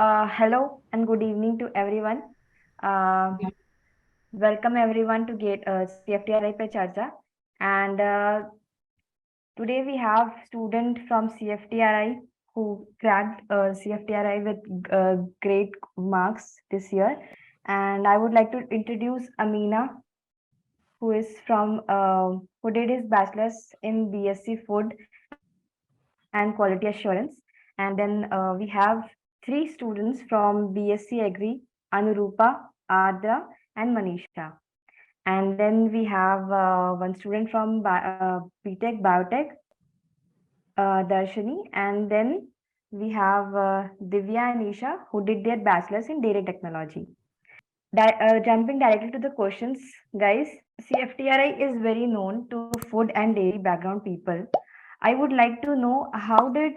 Hello and good evening to everyone. Uh, Welcome everyone to get CFTRI pe Charcha. And today we have student from CFTRI who cracked CFTRI with great marks this year. And I would like to introduce Amina, who is from who did his bachelor's in B.Sc Food and Quality Assurance. And then we have three students from B.Sc Agri, Anurupa, Adra, and Manisha. And then we have one student from BTech Biotech, Darshini. And then we have Divya and Isha, who did their bachelor's in dairy technology. Jumping directly to the questions, guys, CFTRI is very known to food and dairy background people. I would like to know how did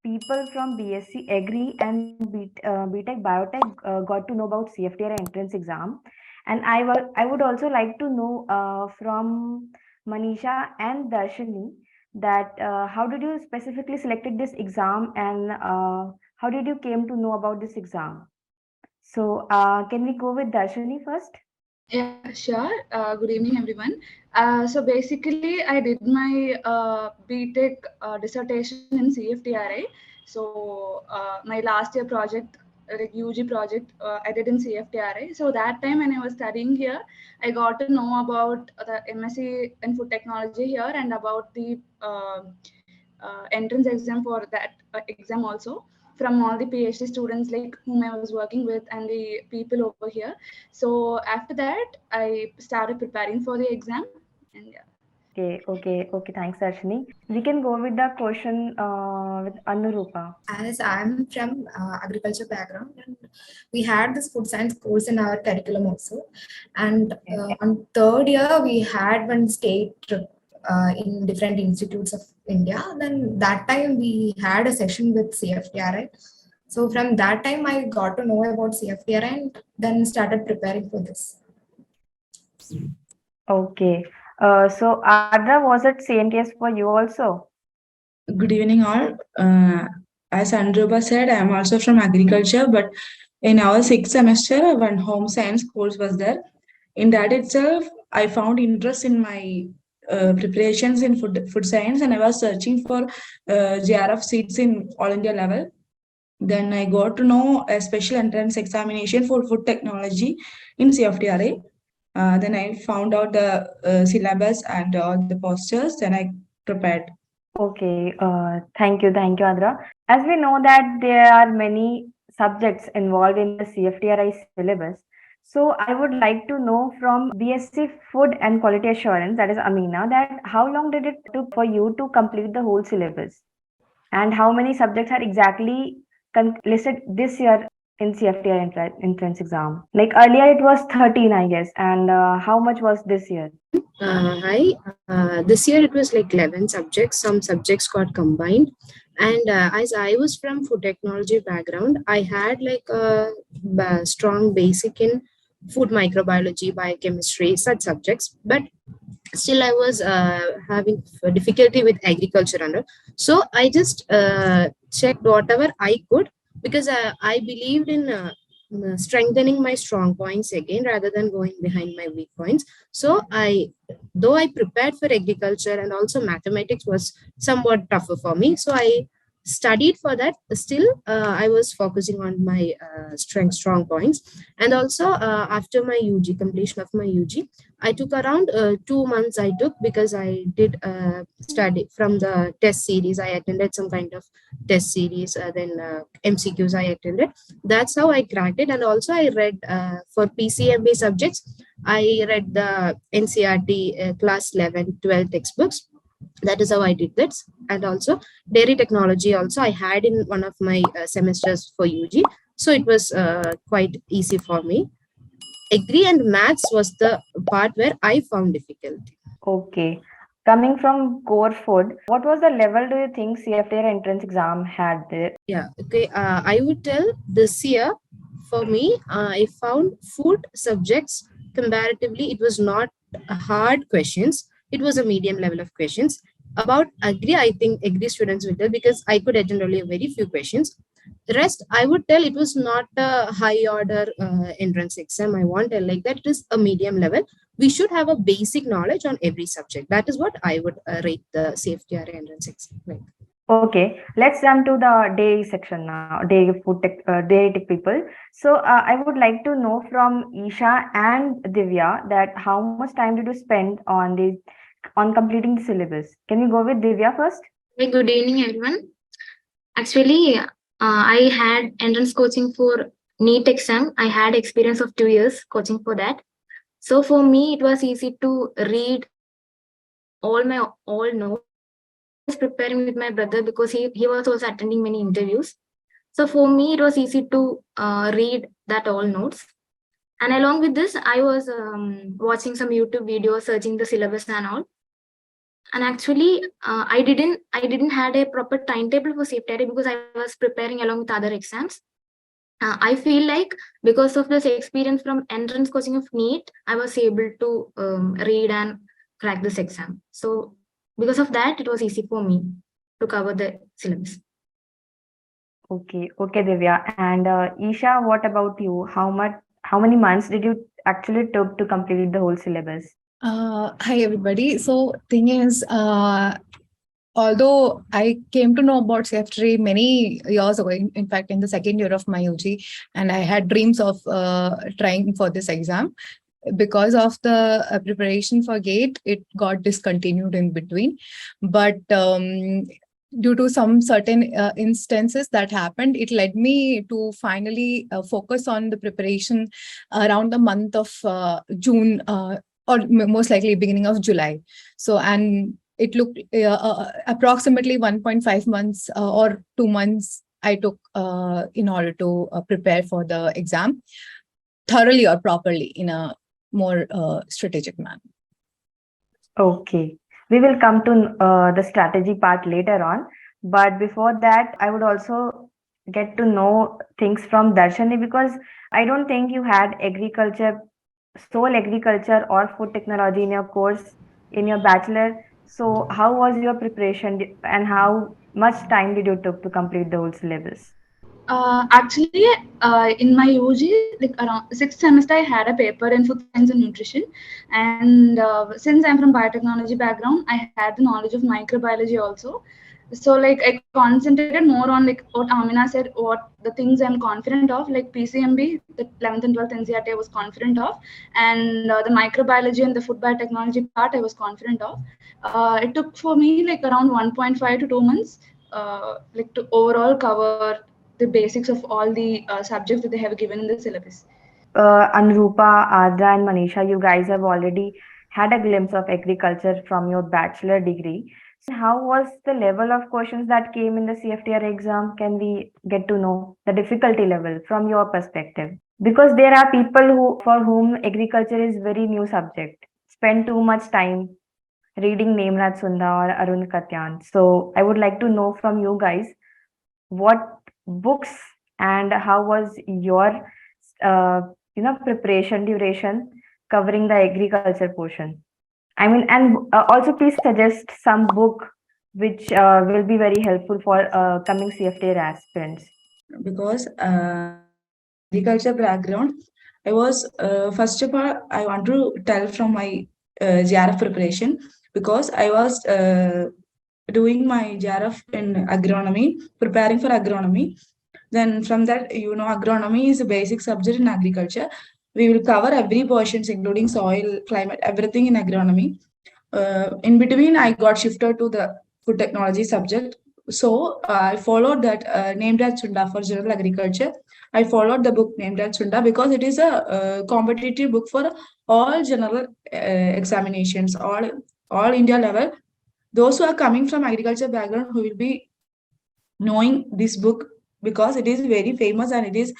people from BSc Agri and BTech Biotech got to know about CFTRI entrance exam, and I would also like to know from Manisha and Darshini that how did you specifically selected this exam, and how did you came to know about this exam? So, can we go with Darshini first? Yeah, sure. Good evening, everyone. So basically, I did my BTech dissertation in CFTRI. So my last year project, like UG project, I did in CFTRI. So that time when I was studying here, I got to know about the M.Sc in food technology here and about the entrance exam for that exam also from all the PhD students like whom I was working with and the people over here. So after that, I started preparing for the exam, and yeah. Okay. Thanks, Darshini. We can go with the question with Anurupa. As I'm from agriculture background, and we had this food science course in our curriculum also. And on third year, we had one state trip in different institutes of India. Then that time we had a session with CFTRI. So from that time, I got to know about CFTRI and then started preparing for this. Okay. So, Adra, was it same case for you also? Good evening, all. As Andruba said, I am also from agriculture, but in our sixth semester, one home science course was there. In that itself, I found interest in my preparations in food science, and I was searching for JRF seats in all India level. Then I got to know a special entrance examination for food technology in CFTRA. Then I found out the syllabus and all the posters. Then I prepared. Okay. Thank you, Adra. As we know that there are many subjects involved in the CFTRI syllabus. So, I would like to know from BSc Food and Quality Assurance, that is Amina, that how long did it took for you to complete the whole syllabus? And how many subjects are exactly listed this year in CFTR entrance exam? Like earlier it was 13, I guess. And how much was this year? Hi. This year it was like 11 subjects. Some subjects got combined. And as I was from food technology background, I had like a strong basic in food microbiology, biochemistry, such subjects. But still I was having difficulty with agriculture under. So I just checked whatever I could because I believed in strengthening my strong points again rather than going behind my weak points. So though I prepared for agriculture and also mathematics was somewhat tougher for me. So I studied for that. Still, I was focusing on my strong points. And also after my UG, completion of my UG, I took around 2 months I took because I did study from the test series. I attended some kind of test series, then MCQs I attended. That's how I cracked it. And also I read for PCMB subjects, I read the NCRT class 11, 12 textbooks. That is how I did that. And also dairy technology also I had in one of my semesters for UG. So it was quite easy for me. Agri and maths was the part where I found difficulty. Okay. Coming from core food, what was the level do you think CFTR entrance exam had there? Yeah, okay. I would tell this year, for me, I found food subjects comparatively, it was not hard questions. It was a medium level of questions. About agri, I think agri students will tell because I could attend only very few questions. The rest, I would tell it was not a high order entrance exam. I won't tell like that. It is a medium level. We should have a basic knowledge on every subject. That is what I would rate the CFTRI entrance exam. Like. Okay, let's jump to the day section now, day food tech, day tech people. So I would like to know from Isha and Divya that how much time did you spend on completing the syllabus? Can we go with Divya first? Hey, good evening, everyone. Actually, I had entrance coaching for NEET exam. I had experience of 2 years coaching for that. So for me, it was easy to read all notes. I was preparing with my brother because he was also attending many interviews. So for me, it was easy to read that all notes. And along with this, I was watching some YouTube videos, searching the syllabus and all. And actually, I didn't had a proper timetable for CFTRI because I was preparing along with other exams. I feel like because of this experience from entrance coaching of NEET, I was able to read and crack this exam. So because of that, it was easy for me to cover the syllabus. Okay, Divya. And Isha, what about you? How many months did you actually took to complete the whole syllabus? Hi everybody. So thing is, although I came to know about CFTRI many years ago, in fact, in the second year of my UG, and I had dreams of trying for this exam. Because of the preparation for GATE, it got discontinued in between. But due to some certain instances that happened, it led me to finally focus on the preparation around the month of June or most likely beginning of July. So, and it looked approximately 1.5 months or 2 months I took in order to prepare for the exam thoroughly or properly in a more strategic manner. Okay, we will come to the strategy part later on. But before that, I would also get to know things from Darshani because I don't think you had sole agriculture or food technology in your course in your bachelor. So how was your preparation and how much time did you took to complete the whole syllabus? Actually, in my UG, like around sixth semester, I had a paper in food science and nutrition. And since I'm from biotechnology background, I had the knowledge of microbiology also. So like I concentrated more on like what Amina said, what the things I'm confident of, like PCMB, the 11th and 12th NCERT I was confident of, and the microbiology and the food biotechnology part I was confident of. It took for me like around 1.5 to 2 months, like to overall cover the basics of all the subjects that they have given in the syllabus. Anrupa, Adra, and Manisha, you guys have already had a glimpse of agriculture from your bachelor degree. So, how was the level of questions that came in the CFTR exam? Can we get to know the difficulty level from your perspective? Because there are people for whom agriculture is very new subject, spend too much time reading Nemraj Sunda or Arun Katyan. So, I would like to know from you guys what books and how was your uh, preparation duration covering the agriculture portion. I mean, and also please suggest some book which will be very helpful for coming CFTA aspirants. Because from agriculture background, I was first of all I want to tell from my JRF preparation because I was doing my JRF in agronomy, preparing for agronomy. Then from that, agronomy is a basic subject in agriculture. We will cover every portions, including soil, climate, everything in agronomy. In between, I got shifted to the food technology subject. So I followed that named as Chunda for general agriculture. I followed the book named as Chunda because it is a competitive book for all general examinations, all India level. Those who are coming from agriculture background who will be knowing this book because it is very famous and it is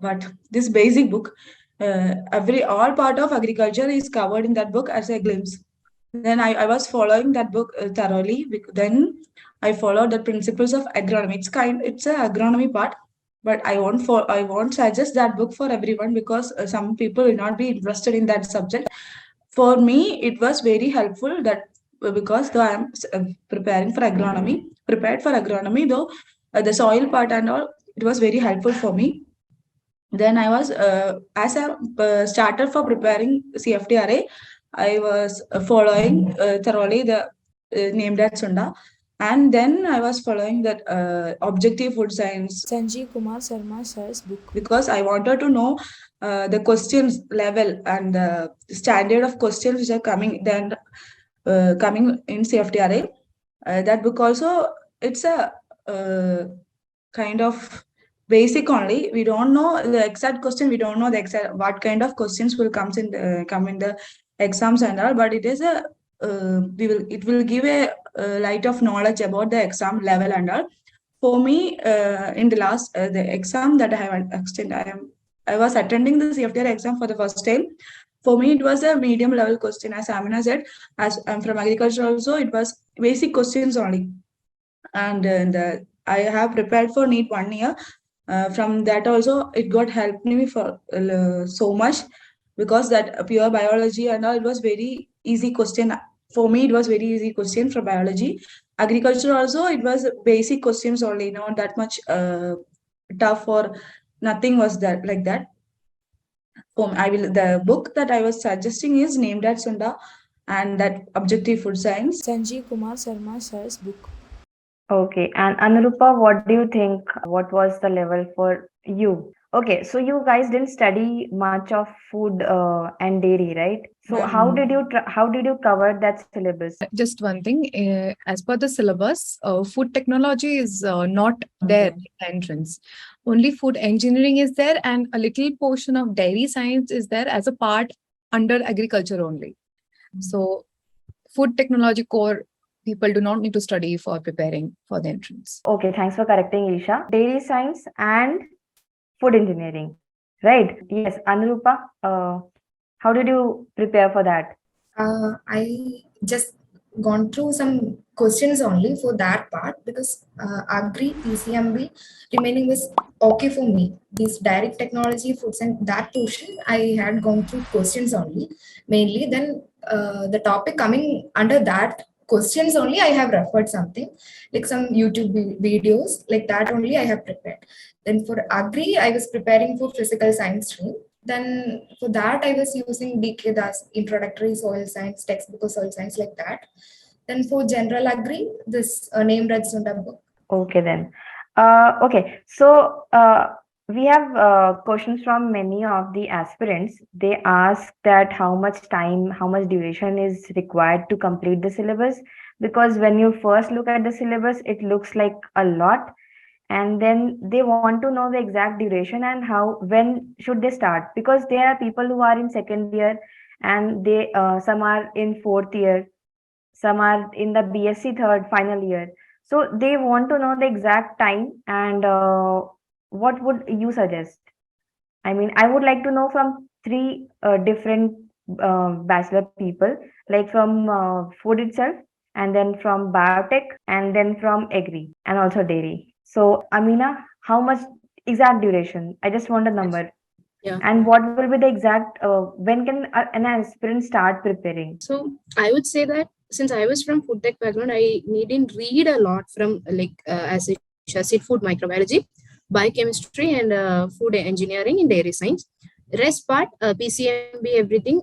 but this basic book every all part of agriculture is covered in that book as a glimpse. Then I was following that book thoroughly. Then I followed the principles of agronomy. It's a agronomy part, but I won't suggest that book for everyone because some people will not be interested in that subject. For me, it was very helpful that because though I am prepared for agronomy though the soil part and all, it was very helpful for me. Then I was, as a starter for preparing CFTRI, I was following thoroughly the named at Sunda. And then I was following that objective food science Sanjeev Kumar Sharma sir's book. Because I wanted to know the questions level and the standard of questions which are coming coming in CFTRI. That book also, it's a kind of basic only. We don't know the exact question. We don't know the exact what kind of questions will come in the exams and all. But it is a it will give a light of knowledge about the exam level and all. For me, in the last the exam that I have extended, I was attending the CFTR exam for the first time. For me, it was a medium level question. As Amina said, as I'm from agriculture also, it was basic questions only. And I have prepared for NEET 1 year. From that also, it got helped me for so much, because that pure biology and all, it was very easy question. For me, it was very easy question for biology. Agriculture also, it was basic questions only, not that much tough or nothing was that like that. The book that I was suggesting is named at Sunda, and that objective food science. Sanjeev Kumar Sharma sir's book. Okay, and Anurupa, what do you think? What was the level for you? Okay, so you guys didn't study much of food and dairy, right? So how did you cover that syllabus? Just one thing, as per the syllabus, food technology is not there in the entrance. Only food engineering is there, and a little portion of dairy science is there as a part under agriculture only. So food technology core people do not need to study for preparing for the entrance. Okay, thanks for correcting, Isha. Dairy science and food engineering, right? Yes, Anurupa, how did you prepare for that? I just gone through some questions only for that part, because Agri, PCMB remaining was okay for me. This direct technology, foods and that portion, I had gone through questions only mainly. Then the topic coming under that questions only, I have referred something like some YouTube videos like that only I have prepared. Then for Agri, I was preparing for physical science stream. Then for that, I was using DK Das introductory soil science textbook of soil science like that. Then for general agri, this named Red Sunda book. Okay then. Okay, so we have questions from many of the aspirants. They ask that how much time, how much duration is required to complete the syllabus, because when you first look at the syllabus, it looks like a lot, and then they want to know the exact duration and when should they start, because there are people who are in second year, and they some are in fourth year, some are in the BSc third final year. So they want to know the exact time, and what would you suggest? I mean, I would like to know from three different bachelor people, like from food itself, and then from biotech, and then from agri, and also dairy. So, Amina, how much exact duration? I just want a number. Yeah. And what will be the exact, when can an aspirant start preparing? So I would say that since I was from food tech background, I needn't read a lot from as it said, food microbiology, biochemistry, and food engineering in dairy science. Rest part, PCMB, everything,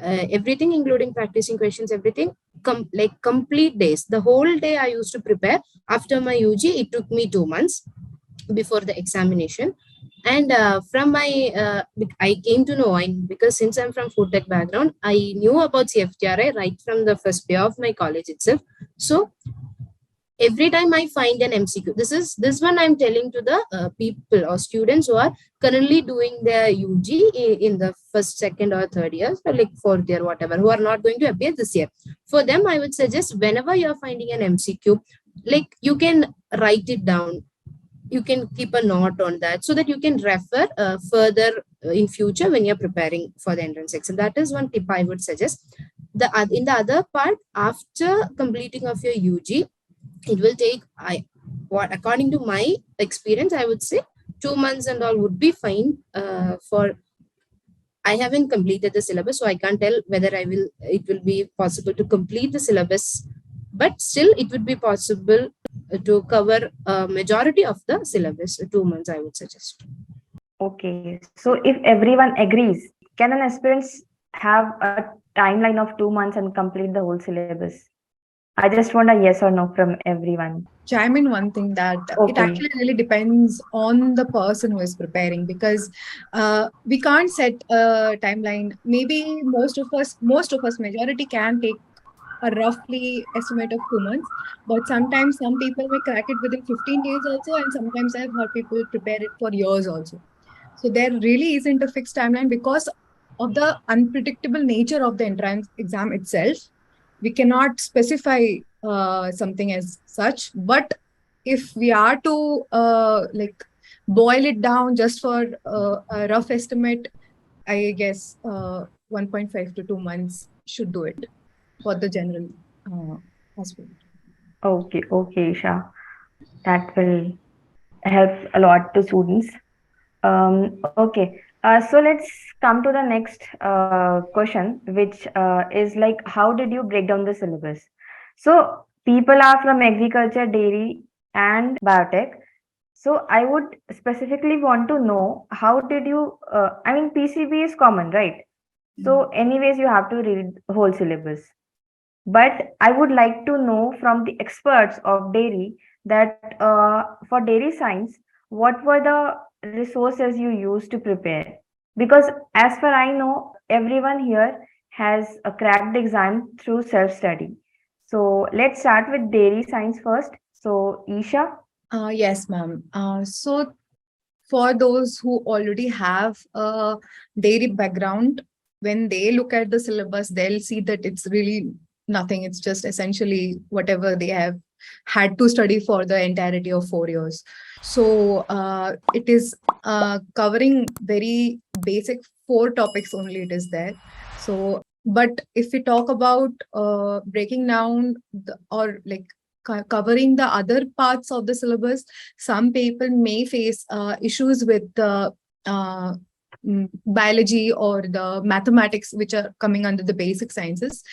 everything, including practicing questions, everything, complete days. The whole day I used to prepare. After my UG, it took me 2 months before the examination. And from my, I came to know, because since I'm from food tech background, I knew about CFTRI right from the first day of my college itself. So every time I find an MCQ, this one I'm telling to the people or students who are currently doing their UG in the first, second, or third years, or like fourth year, whatever, who are not going to appear this year. For them, I would suggest whenever you're finding an MCQ, like you can write it down. You can keep a note on that so that you can refer further in future when you're preparing for the entrance exam. That is one tip I would suggest. In the other part, after completing of your UG, it will take, according to my experience, I would say 2 months and all would be fine. I haven't completed the syllabus, so I can't tell whether it will be possible to complete the syllabus but still it would be possible to cover a majority of the syllabus. 2 months, I would suggest. Okay, so if everyone agrees, can an aspirant have a timeline of 2 months and complete the whole syllabus? I just want a yes or no from everyone. Chime in one thing that it Okay. actually really depends on the person who is preparing, because we can't set a timeline. Maybe most of us, majority can take a roughly estimate of 2 months, but sometimes some people may crack it within 15 days also, and sometimes I've heard people prepare it for years also. So there really isn't a fixed timeline because of the unpredictable nature of the entrance exam itself. We cannot specify something as such, but if we are to boil it down just for a rough estimate, I guess 1.5 to 2 months should do it for the general aspirant. Okay, Isha. That will help a lot to students. Okay. So let's come to the next question, which is like, how did you break down the syllabus? So people are from agriculture, dairy, and biotech. So I would specifically want to know, how did you? I mean, PCB is common, right? So anyways, you have to read the whole syllabus. But I would like to know from the experts of dairy that for dairy science, what were the resources you used to prepare? Because as far I know, everyone here has a cracked exam through self-study. So let's start with dairy science first. So Isha. Yes, ma'am. So for those who already have a dairy background, when they look at the syllabus, they'll see that it's really nothing. It's just essentially whatever they have had to study for the entirety of 4 years. So it is covering very basic 4 topics only it is there. So, but if we talk about breaking down or like covering the other parts of the syllabus, some people may face issues with the biology or the mathematics, which are coming under the basic sciences.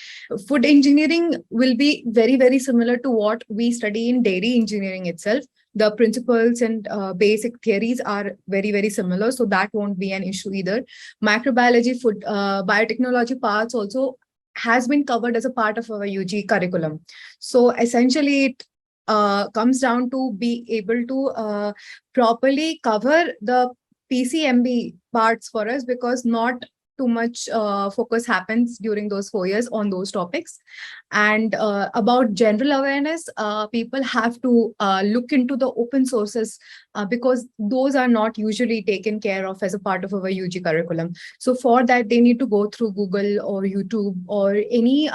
Food engineering will be very, very similar to what we study in dairy engineering itself. The principles and basic theories are very, very similar, so that won't be an issue either. Microbiology, food, biotechnology parts also has been covered as a part of our UG curriculum. So essentially, it comes down to be able to properly cover the PCMB parts for us, because not too much focus happens during those 4 years on those topics. And about general awareness, people have to look into the open sources because those are not usually taken care of as a part of our UG curriculum. So for that, they need to go through Google or YouTube or any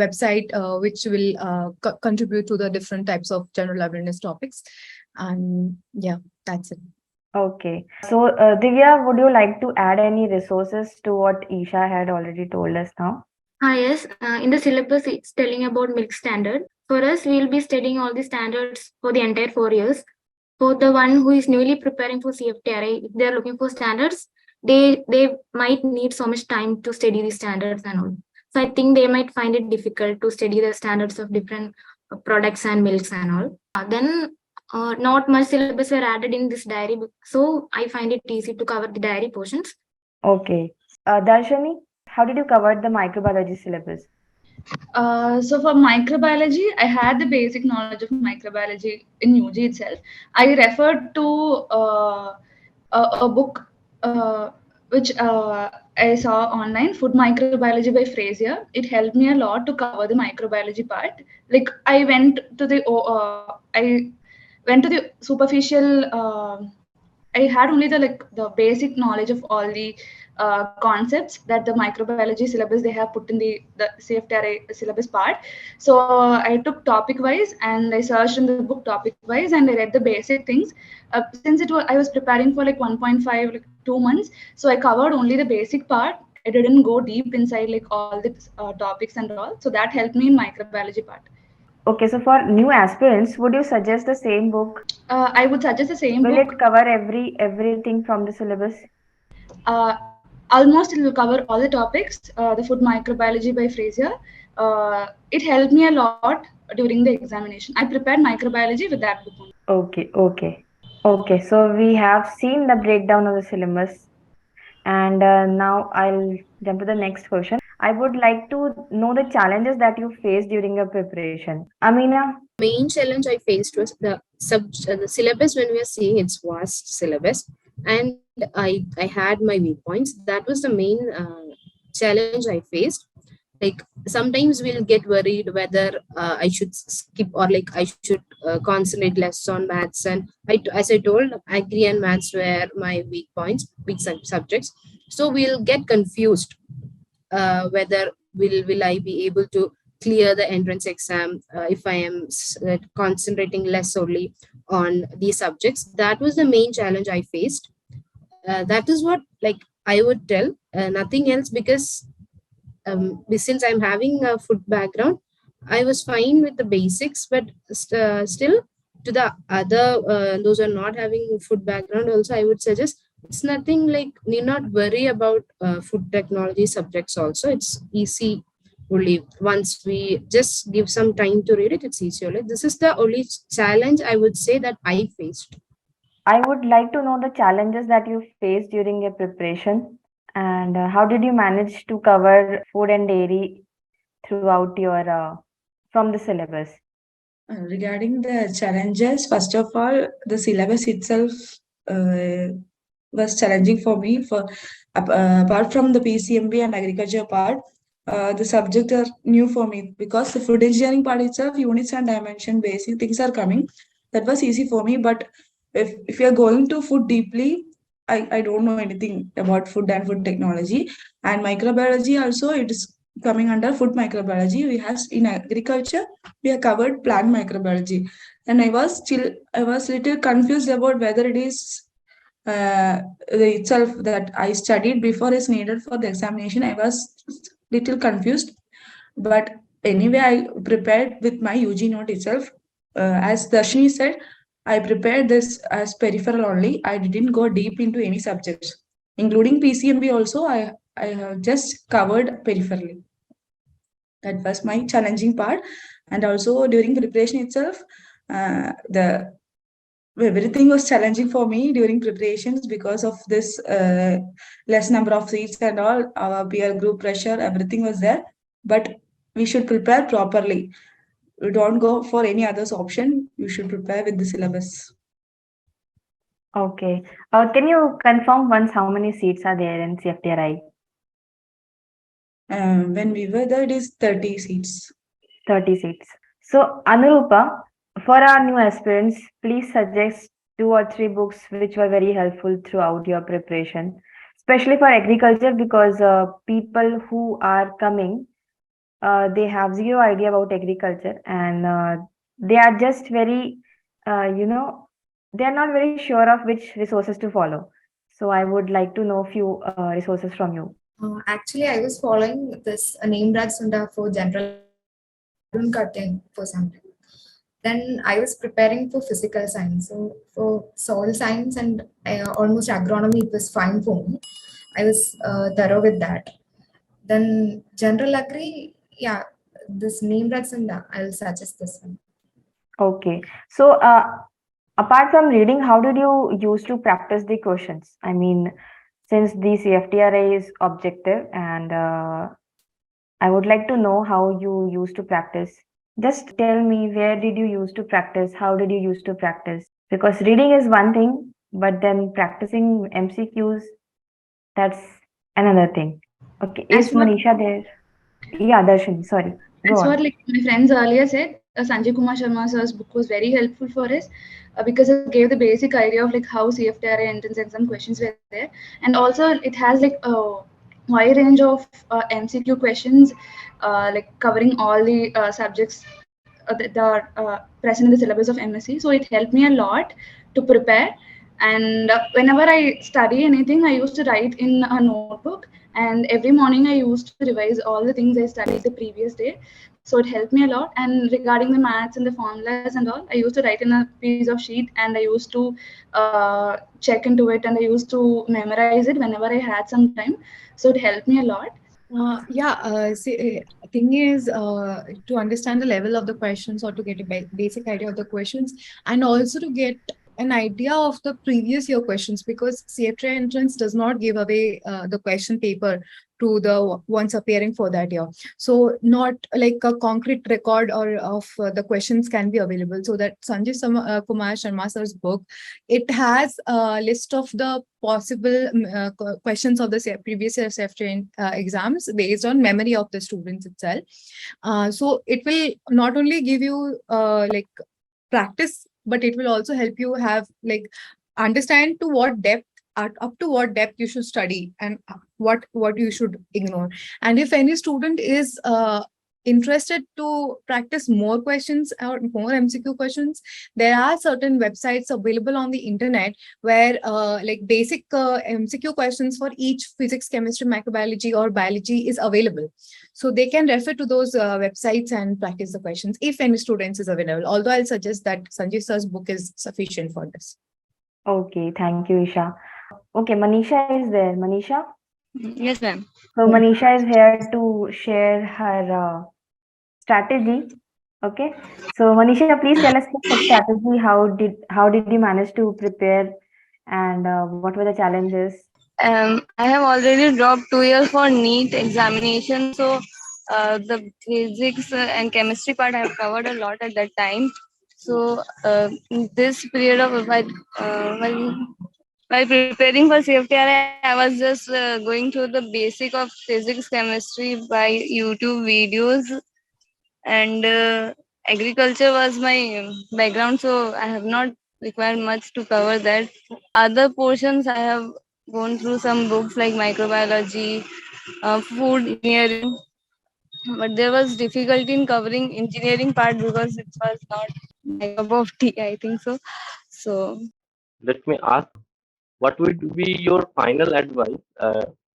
website which will contribute to the different types of general awareness topics. And yeah, that's it. Okay. So, Divya, would you like to add any resources to what Isha had already told us now? Yes, in the syllabus, it's telling about milk standard. For us, we'll be studying all the standards for the entire 4 years. For the one who is newly preparing for CFTRI, if they're looking for standards, they might need so much time to study the standards and all. So I think they might find it difficult to study the standards of different products and milks and all. Then not much syllabus were added in this diary, so I find it easy to cover the diary portions. Okay. Darshani, how did you cover the microbiology syllabus? So for microbiology, I had the basic knowledge of microbiology in UG itself. I referred to a book which I saw online, Food Microbiology by Frazier. It helped me a lot to cover the microbiology part. Like I went to the superficial. I had only the basic knowledge of all the concepts that the microbiology syllabus they have put in the CFTRI syllabus part. So I took topic wise and I searched in the book topic wise and I read the basic things. Since I was preparing for like 1.5 like 2 months, so I covered only the basic part. I didn't go deep inside like all the topics and all. So that helped me in microbiology part. Okay, so for new aspirants, would you suggest the same book? I would suggest the same Will book. it cover everything from the syllabus? Almost it will cover all the topics. The Food Microbiology by Frazier. It helped me a lot during the examination. I prepared microbiology with that book only. Okay. So we have seen the breakdown of the syllabus, and now I'll jump to the next question. I would like to know the challenges that you faced during your preparation. Amina? Main challenge I faced was the syllabus. When we are seeing its vast syllabus, and I had my viewpoints. That was the main challenge I faced. Like sometimes we'll get worried whether I should skip or like I should concentrate less on maths. And as I told, agri and maths were my weak points, weak subjects. So we'll get confused whether will I be able to clear the entrance exam if I am concentrating less only on these subjects. That was the main challenge I faced. That is what like I would tell, nothing else, because since I'm having a food background, I was fine with the basics, but still to the other those who are not having food background also, I would suggest it's nothing like need not worry about food technology subjects also. It's easy only once we just give some time to read it. It's easy only. This is the only challenge I would say that I faced. I would like to know the challenges that you faced during your preparation, and how did you manage to cover food and dairy throughout your from the syllabus? Regarding the challenges, first of all, the syllabus itself was challenging for me. For apart from the PCMB and agriculture part, the subjects are new for me because the food engineering part itself, units and dimension, basic things are coming. That was easy for me. But if you are going to food deeply, I don't know anything about food and food technology. And microbiology also, it is coming under food microbiology. We have in agriculture, we have covered plant microbiology. And I was little confused about whether it is itself that I studied before is needed for the examination. I was little confused, but anyway, I prepared with my UG note itself. As Darshini said, I prepared this as peripheral only. I didn't go deep into any subjects, including PCMB also. I have just covered peripherally. That was my challenging part, and also during preparation itself, the everything was challenging for me during preparations because of this less number of seats and all, our peer group pressure, everything was there. But we should prepare properly. We don't go for any other option. You should prepare with the syllabus. Okay. Can you confirm once how many seats are there in CFTRI? When we were there, it is 30 seats. 30 seats. So, Anurupa, for our new aspirants, please suggest 2 or 3 books which were very helpful throughout your preparation, especially for agriculture, because people who are coming, they have zero idea about agriculture, and they are just very, they are not very sure of which resources to follow. So, I would like to know few resources from you. Actually, I was following this name Raj Sunda for general cutting for some time. Then I was preparing for physical science. So for soil science and almost agronomy, it was fine for me. I was thorough with that. Then general agri, yeah, this name Raj Sunda, I'll suggest this one. Okay. So, apart from reading, how did you use to practice the questions? I mean, since the CFTRI is objective, and I would like to know how you used to practice. Just tell me, where did you use to practice? How did you use to practice? Because reading is one thing, but then practicing MCQs, that's another thing. Okay, is Manisha there? Yeah, Darshini, sorry. Go That's on. what like my friends earlier said. Sanjay Kumar Sharma sir's book was very helpful for us because it gave the basic idea of like how CFTRI entrance exam questions were there, and also it has like a wide range of MCQ questions, like covering all the subjects that are present in the syllabus of M.Sc. So it helped me a lot to prepare. And whenever I study anything, I used to write in a notebook. And every morning I used to revise all the things I studied the previous day. So it helped me a lot. And regarding the maths and the formulas and all, I used to write in a piece of sheet, and I used to check into it, and I used to memorize it whenever I had some time. So it helped me a lot. Thing is, to understand the level of the questions or to get a basic idea of the questions, and also to get an idea of the previous year questions, because CFTRI entrance does not give away the question paper to the ones appearing for that year. So not like a concrete record or of the questions can be available. So that Sanjay Kumar Sharma sir's book, it has a list of the possible questions of the previous year CFTRI exams based on memory of the students itself. So it will not only give you like practice, but it will also help you have like understand to what depth, up to what depth you should study, and what you should ignore. And if any student is interested to practice more questions or more MCQ questions, there are certain websites available on the internet where like basic MCQ questions for each physics, chemistry, microbiology or biology is available. So they can refer to those websites and practice the questions if any students is available. Although I'll suggest that Sanjay sir's book is sufficient for this. Okay, thank you, Isha. Okay, Manisha is there. Manisha? Yes, ma'am. So Manisha is here to share her strategy. Okay. So Manisha, please tell us your strategy. How did you manage to prepare, and what were the challenges? I have already dropped 2 years for NEET examination, so the physics and chemistry part I have covered a lot at that time. So in this period of while preparing for CFTRI, I was just going through the basic of physics, chemistry by YouTube videos, and agriculture was my background, so I have not required much to cover that. Other portions I have gone through some books like microbiology, food engineering, but there was difficulty in covering engineering part because it was not my cup of tea, I think so. So Let me ask, what would be your final advice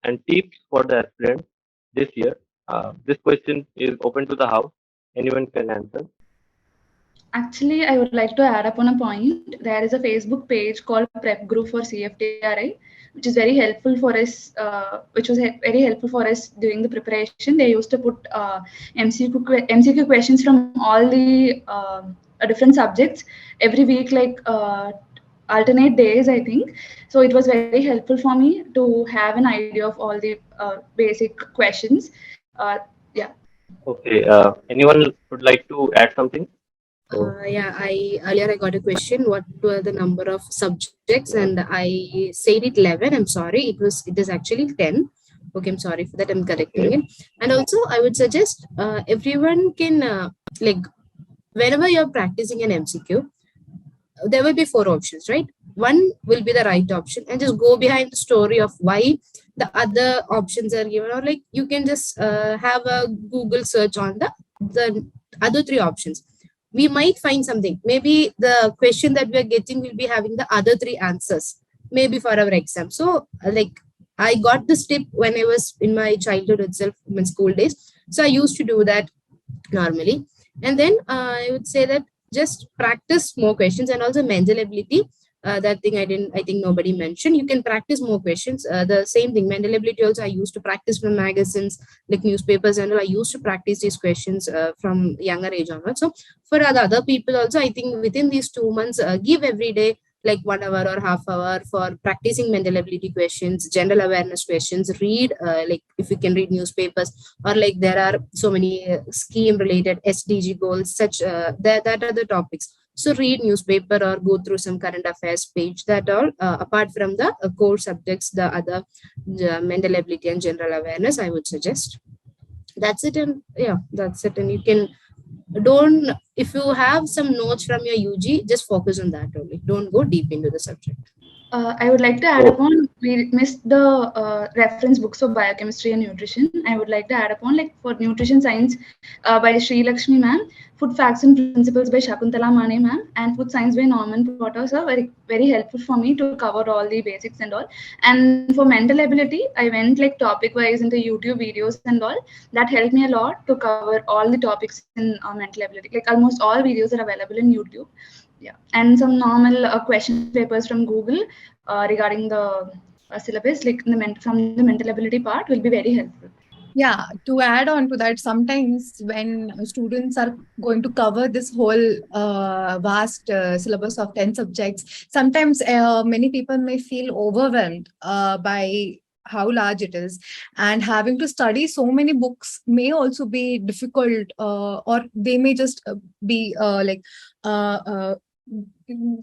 and tips for the aspirants this year? This question is open to the house. Anyone can answer. Actually, I would like to add up on a point. There is a Facebook page called Prep Group for CFTRI, which is very helpful for us. Which was very helpful for us during the preparation. They used to put MCQ questions from all the different subjects every week, like alternate days, I think. So it was very helpful for me to have an idea of all the basic questions. Yeah. Okay. Anyone would like to add something? So, Yeah, I got a question. What were the number of subjects? And I said it 11. I'm sorry. It is actually 10. Okay, I'm sorry for that. I'm correcting okay. it. And also, I would suggest everyone can like whenever you're practicing an MCQ, there will be 4 options, right? One will be the right option, and just go behind the story of why the other options are given, or like you can just have a Google search on the other 3 options. We might find something. Maybe the question that we are getting will be having the other 3 answers, maybe for our exam. So like I got this tip when I was in my childhood itself, in my school days. So I used to do that normally. And then I would say that just practice more questions, and also mental ability. That thing I think nobody mentioned. You can practice more questions. The same thing, mental ability also I used to practice from magazines, like newspapers and all. I used to practice these questions from younger age onwards. So for the other people also, I think within these 2 months, give every day like 1 hour or half hour for practicing mental ability questions, general awareness questions. Read like if you can read newspapers, or like there are so many scheme related SDG goals, such that are the topics. So read newspaper or go through some current affairs page. That all apart from the core subjects, the other mental ability and general awareness, I would suggest. That's it. And yeah, that's it. And you can don't, if you have some notes from your UG, just focus on that only. Don't go deep into the subject. I would like to add upon, we missed the reference books for biochemistry and nutrition. I would like to add upon, like for nutrition science by Sri Lakshmi ma'am, food facts and principles by Shakuntala Mane ma'am, and food science by Norman Potters are very, very helpful for me to cover all the basics and all. And for mental ability, I went like topic wise into YouTube videos and all. That helped me a lot to cover all the topics in mental ability. Like almost all videos are available in YouTube. Yeah, and some normal question papers from Google regarding the syllabus, like from the mental ability part, will be very helpful. Yeah, to add on to that, sometimes when students are going to cover this whole vast syllabus of 10 subjects, sometimes many people may feel overwhelmed by how large it is, and having to study so many books may also be difficult, or they may just be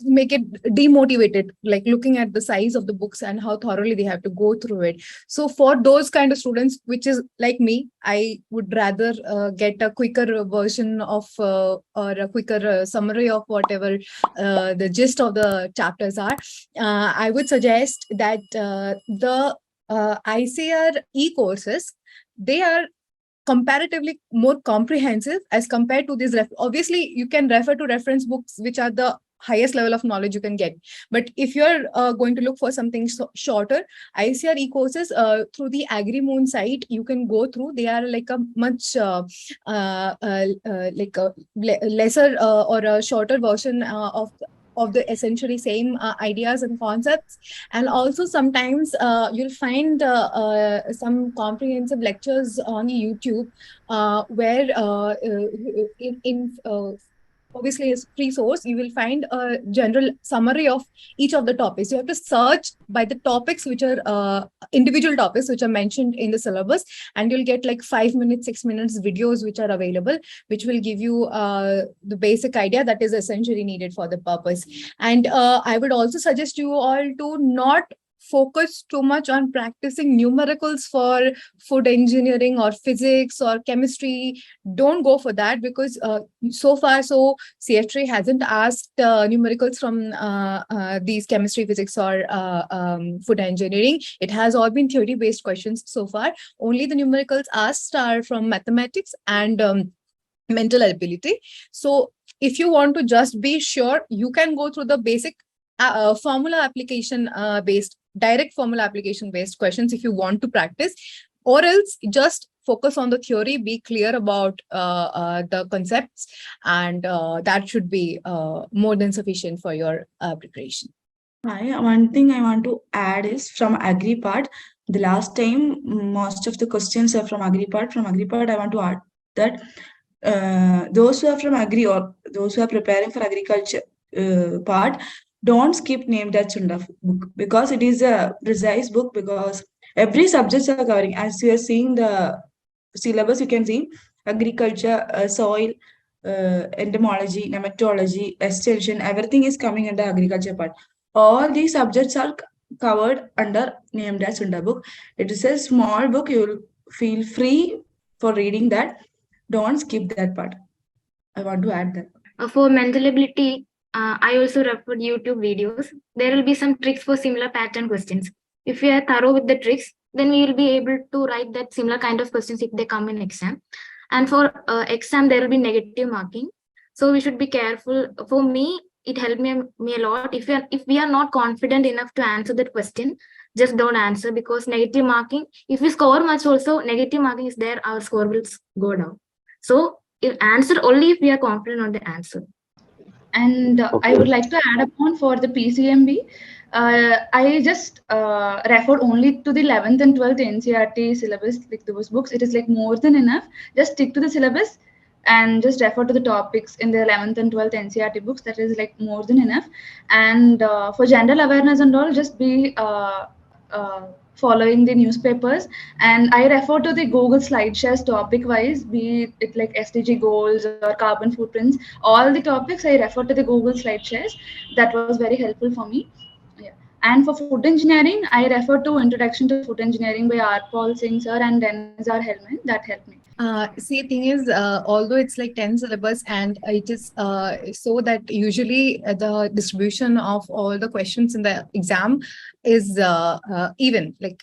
make it demotivated, like looking at the size of the books and how thoroughly they have to go through it. So for those kind of students, which is like me, I would rather get a quicker version of or a quicker summary of whatever the gist of the chapters are. I would suggest that the ICR e-courses, they are comparatively more comprehensive as compared to these. Obviously, you can refer to reference books, which are the highest level of knowledge you can get. But if you're going to look for something shorter, ICR e-courses through the AgriMoon site, you can go through. They are like a much like a lesser or a shorter version of the essentially same ideas and concepts. And also sometimes you'll find some comprehensive lectures on YouTube where obviously as free source, you will find a general summary of each of the topics. You have to search by the topics which are individual topics which are mentioned in the syllabus, and you'll get like 5 minutes, 6 minutes videos which are available, which will give you the basic idea that is essentially needed for the purpose. And I would also suggest you all to not focus too much on practicing numericals for food engineering or physics or chemistry. Don't go for that, because so far CFTRI hasn't asked numericals from these chemistry, physics, or food engineering. It has all been theory based questions so far. Only the numericals asked are from mathematics and mental ability. So if you want to just be sure, you can go through the basic formula application based, direct formula application based questions if you want to practice, or else just focus on the theory, be clear about the concepts, and that should be more than sufficient for your preparation. One thing I want to add is from Agri part. The last time, most of the questions are from Agri part. From Agri part, I want to add that those who are from Agri or those who are preparing for agriculture part, don't skip Name That Chunda book, because it is a precise book, because every subjects are covering. As you are seeing the syllabus, you can see agriculture, soil, entomology, nematology, extension, everything is coming under agriculture part. All these subjects are covered under Name That Chunda book. It is a small book. You will feel free for reading that. Don't skip that part. I want to add that. For mental ability, I also referred YouTube videos. There will be some tricks for similar pattern questions. If we are thorough with the tricks, then we will be able to write that similar kind of questions if they come in exam. And for exam, there will be negative marking. So we should be careful. For me, it helped me a lot. If we are not confident enough to answer that question, just don't answer, because negative marking, if we score much also, negative marking is there, our score will go down. So if answer only if we are confident on the answer. And I would like to add upon for the PCMB. I just referred only to the 11th and 12th NCERT syllabus, like those books. It is like more than enough. Just stick to the syllabus and just refer to the topics in the 11th and 12th NCERT books. That is like more than enough. And for general awareness and all, just be following the newspapers, and I refer to the Google SlideShares topic wise, be it like SDG goals or carbon footprints, all the topics I refer to the Google SlideShares. That was very helpful for me. Yeah. And for food engineering, I refer to Introduction to Food Engineering by R. Paul Singh sir and Dennis R. Hellman. That helped me. See, thing is, although it's like 10 syllabus, and it is so that usually the distribution of all the questions in the exam is even, like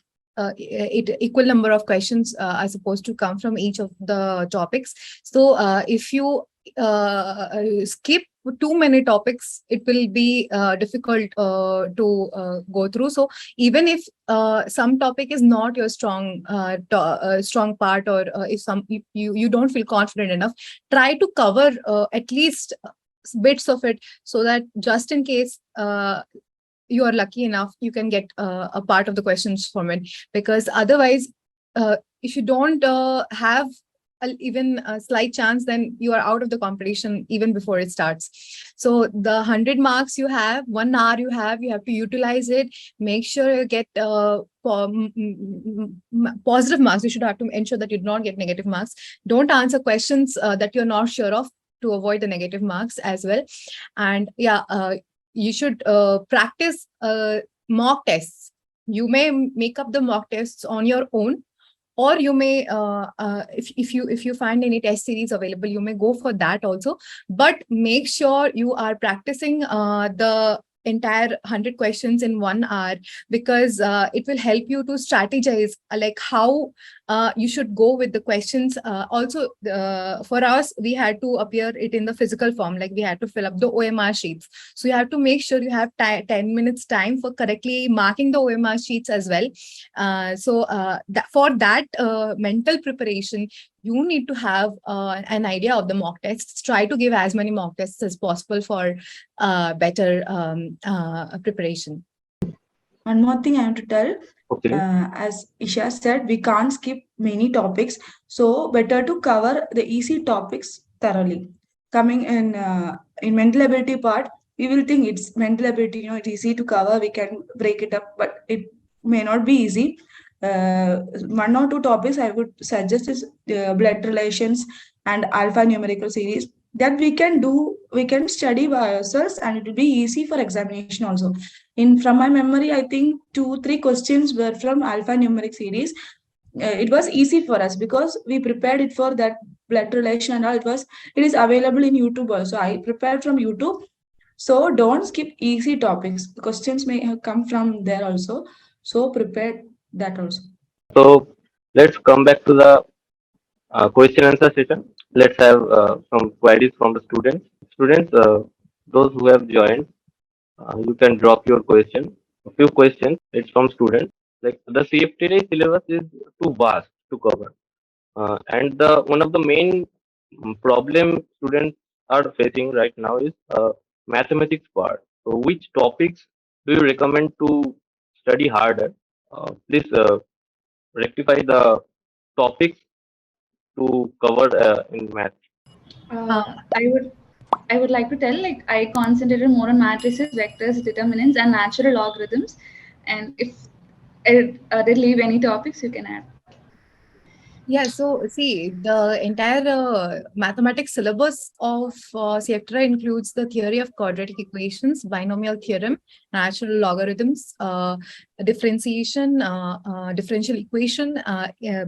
equal number of questions are supposed to come from each of the topics. So if you skip too many topics, it will be difficult to go through. So even if some topic is not your strong part, or if you don't feel confident enough, try to cover at least bits of it, so that just in case you are lucky enough, you can get a part of the questions from it. Because otherwise, if you don't have even a slight chance, then you are out of the competition even before it starts. So the 100 marks you have, 1 hour you have to utilize it. Make sure you get positive marks. You should have to ensure that you do not get negative marks. Don't answer questions that you're not sure of, to avoid the negative marks as well. And you should practice mock tests. You may make up the mock tests on your own, or you may if you find any test series available, you may go for that also. But make sure you are practicing the entire 100 questions in 1 hour, because it will help you to strategize like how you should go with the questions. Also, for us, we had to appear it in the physical form, like we had to fill up the OMR sheets. So you have to make sure you have 10 minutes time for correctly marking the OMR sheets as well. For that mental preparation, you need to have an idea of the mock tests. Try to give as many mock tests as possible for better preparation. One more thing I want to tell. Okay. As Isha said, we can't skip many topics. So better to cover the easy topics thoroughly. Coming in mental ability part, we will think it's mental ability, it's easy to cover. We can break it up, but it may not be easy. 1 or 2 topics I would suggest is blood relations and alphanumerical series. That we can study by ourselves, and it will be easy for examination also. From my memory, I think 2-3 questions were from alphanumeric series. It was easy for us because we prepared it for that blood relation and all. It is available in YouTube also. I prepared from YouTube. So don't skip easy topics. The questions may have come from there also. So prepare that also. So let's come back to the question answer session. Let's have some queries from the students. Students, those who have joined, you can drop your question. A few questions. It's from students. Like the CFTRI syllabus is too vast to cover, and one of the main problem students are facing right now is mathematics part. So, which topics do you recommend to study harder? Please rectify the topics to cover in math. I would like to tell, like, I concentrated more on matrices, vectors, determinants, and natural logarithms. And if I did leave any topics, you can add. Yeah, so see, the entire mathematics syllabus of CFTRI includes the theory of quadratic equations, binomial theorem, natural logarithms, differentiation, differential equation,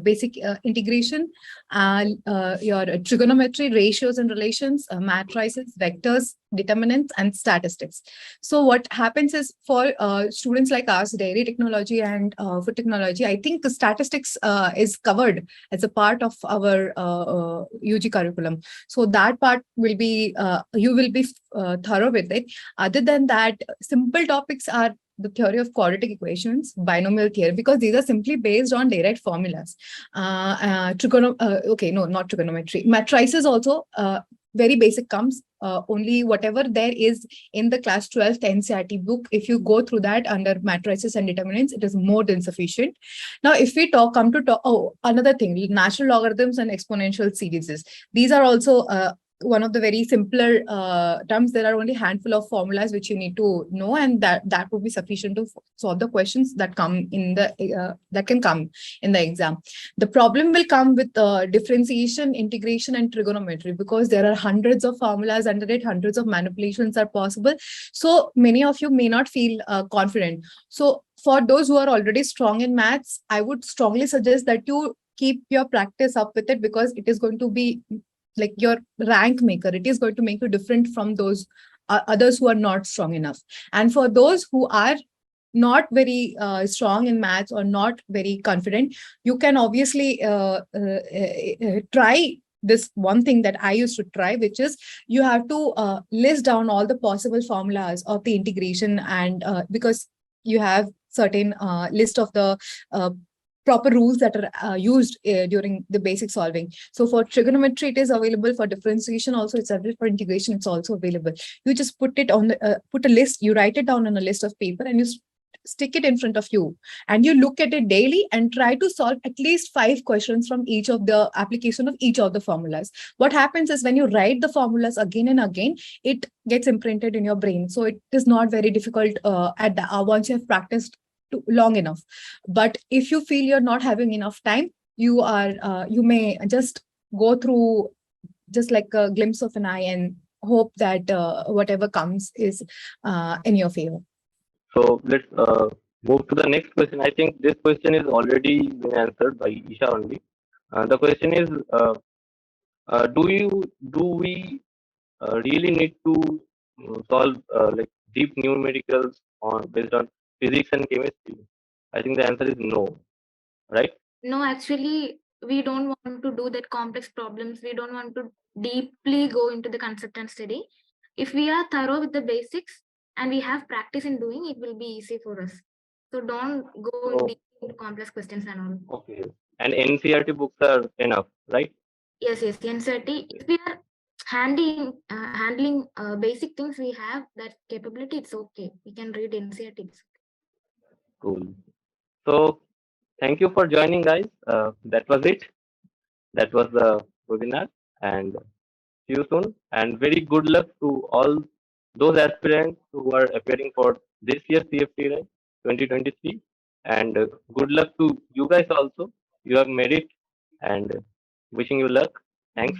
basic integration, your trigonometry, ratios and relations, matrices, vectors, determinants, and statistics. So what happens is, for students like us, dairy technology and food technology, I think the statistics is covered as a part of our UG curriculum. So that part will be, you will be thorough with it. Other than that, simple topics are the theory of quadratic equations, binomial theory, because these are simply based on direct formulas. Not trigonometry. Matrices also, very basic comes. Only whatever there is in the class 12th NCERT book, if you go through that under matrices and determinants, it is more than sufficient. Now, if we come to talk, another thing, natural logarithms and exponential series. These are also one of the very simpler terms. There are only a handful of formulas which you need to know, and that would be sufficient to solve the questions that come in the that can come in the exam. The problem will come with differentiation, integration, and trigonometry, because there are hundreds of formulas under it, hundreds of manipulations are possible. So many of you may not feel confident. So for those who are already strong in maths, I would strongly suggest that you keep your practice up with it, because it is going to be like your rank maker. It is going to make you different from those others who are not strong enough. And for those who are not very strong in maths or not very confident, you can obviously try this one thing that I used to try, which is you have to list down all the possible formulas of the integration, and because you have certain list of the proper rules that are used during the basic solving. So for trigonometry, it is available. For differentiation also, it's available. For integration, it's also available. You just put it on the put a list. You write it down on a list of paper, and you stick it in front of you and you look at it daily and try to solve at least 5 questions from each of the application of each of the formulas. What happens is when you write the formulas again and again, it gets imprinted in your brain. So it is not very difficult once you have practiced long enough. But if you feel you're not having enough time, you may just go through just like a glimpse of an eye and hope that whatever comes is in your favor. So let's move to the next question. I think this question is already been answered by Isha only. The question is, do we really need to solve like deep numericals based on physics and chemistry? I think the answer is no, right? No, actually, we don't want to do that complex problems. We don't want to deeply go into the concept and study. If we are thorough with the basics and we have practice in doing, it will be easy for us. So don't go deep into complex questions and all. Okay. And NCRT books are enough, right? Yes, NCRT. If we are handling basic things, we have that capability. It's okay. We can read NCRT. Cool. So thank you for joining, guys. That was it. That was the webinar, and see you soon. And very good luck to all those aspirants who are appearing for this year's CFTRI 2023. And good luck to you guys also. You have made it, and wishing you luck. Thanks.